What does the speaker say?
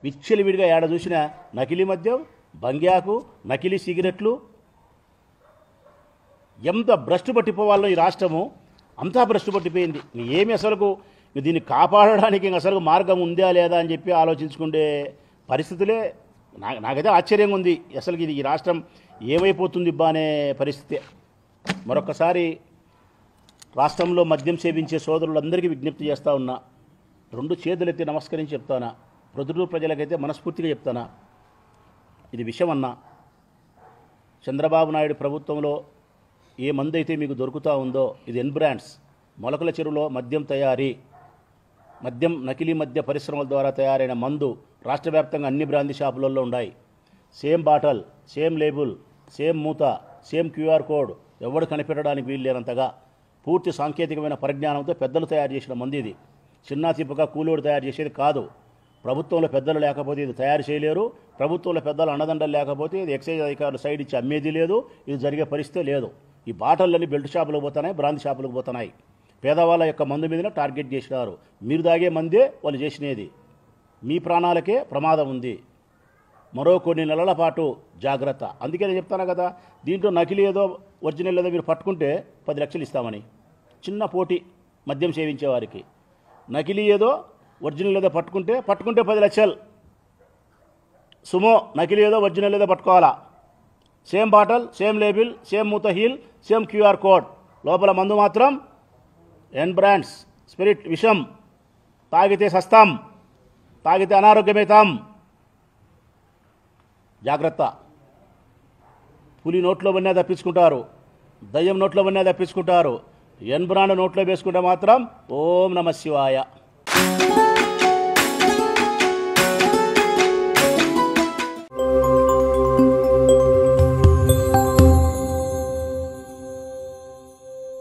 విచ్చలవిడిగా ఏడ చూసిన నకిలీ మద్యం, బంగ్యాకు, నకిలీ సిగరెట్లు. ఎంత భ్రష్టు పట్టిపోవాలో ఈ రాష్ట్రము అంతా భ్రష్టు పట్టిపోయింది. ఏమి అసలుకు దీన్ని కాపాడడానికి అసలు మార్గం ఉందా లేదా అని చెప్పి ఆలోచించుకునే పరిస్థితులే నాకైతే ఆశ్చర్యంగా ఉంది. అసలు ఇది ఈ రాష్ట్రం ఏమైపోతుంది అనే పరిస్థితి. మరొకసారి రాష్ట్రంలో మద్యం సేవించే సోదరులందరికీ విజ్ఞప్తి చేస్తూ ఉన్నా, 2 చేతులెత్తి నమస్కరించి చెప్తానా, ప్రొద్దుటూరు ప్రజలకైతే మనస్ఫూర్తిగా చెప్తానా, ఇది విషయం అన్నా. చంద్రబాబు నాయుడు ప్రభుత్వంలో ఏ మందు అయితే మీకు దొరుకుతూ ఉందో ఇది ఎన్బ్రాండ్స్ మొలకల చెరువులో మద్యం తయారీ, మద్యం నకిలీ మద్య పరిశ్రమల ద్వారా తయారైన మందు రాష్ట్ర వ్యాప్తంగా అన్ని బ్రాందీ షాపులలో ఉన్నాయి. Same bottle, same label, same మూత, సేమ్ క్యూఆర్ కోడ్, ఎవడు కనిపెట్టడానికి వీలు లేనంతగా పూర్తి సాంకేతికమైన పరిజ్ఞానంతో పెద్దలు తయారు చేసిన మందు ఇది. చిన్న చిప్పగా కూలోడు తయారు చేసేది కాదు. ప్రభుత్వంలో పెద్దలు లేకపోతే ఇది తయారు చేయలేరు. ప్రభుత్వంలో పెద్దలు అండదండలు లేకపోతే ఇది ఎక్సైజ్ అధికారులు సైడ్ ఇచ్చి అమ్మేది లేదు. ఇది జరిగే పరిస్థితే లేదు. ఈ బాటళ్ళని బెల్ట్ షాపులకు పోతున్నాయి, బ్రాందీ షాపులకు పోతున్నాయి. పేదవాళ్ళ యొక్క మందు మీదనే టార్గెట్ చేసినారు. మీరు తాగే మందే వాళ్ళు చేసినది. మీ ప్రాణాలకే ప్రమాదం ఉంది. మరో కొన్ని నెలల పాటు జాగ్రత్త. అందుకే నేను చెప్తాను కదా, దీంట్లో నకిలీ ఏదో ఒరిజినల్ ఏదో మీరు పట్టుకుంటే 10 లక్షలు ఇస్తామని. చిన్న పోటీ మద్యం సేవించేవారికి. నకిలీ ఏదో ఒరిజినల్ ఏదో పట్టుకుంటే 10 లక్షలు. సుమో నకిలీ ఏదో ఒరిజినల్ ఏదో పట్టుకోవాలా. Same bottle, same label, same మూత హీల్, సేమ్ క్యూఆర్ కోడ్. లోపల మందు మాత్రం ఎన్బ్రాండ్స్ స్పిరిట్ విషం. తాగితే సస్తాం, తాగితే అనారోగ్యమవుతాం. జాగ్రత్త. పులి నోట్లో వన్నా తప్పించుకుంటారు, దయ్యం నోట్లో వన్నా తప్పించుకుంటారు. ఎన్బ్రాండ్ నోట్లో వేసుకుంటే మాత్రం ఓం నమ శివాయ.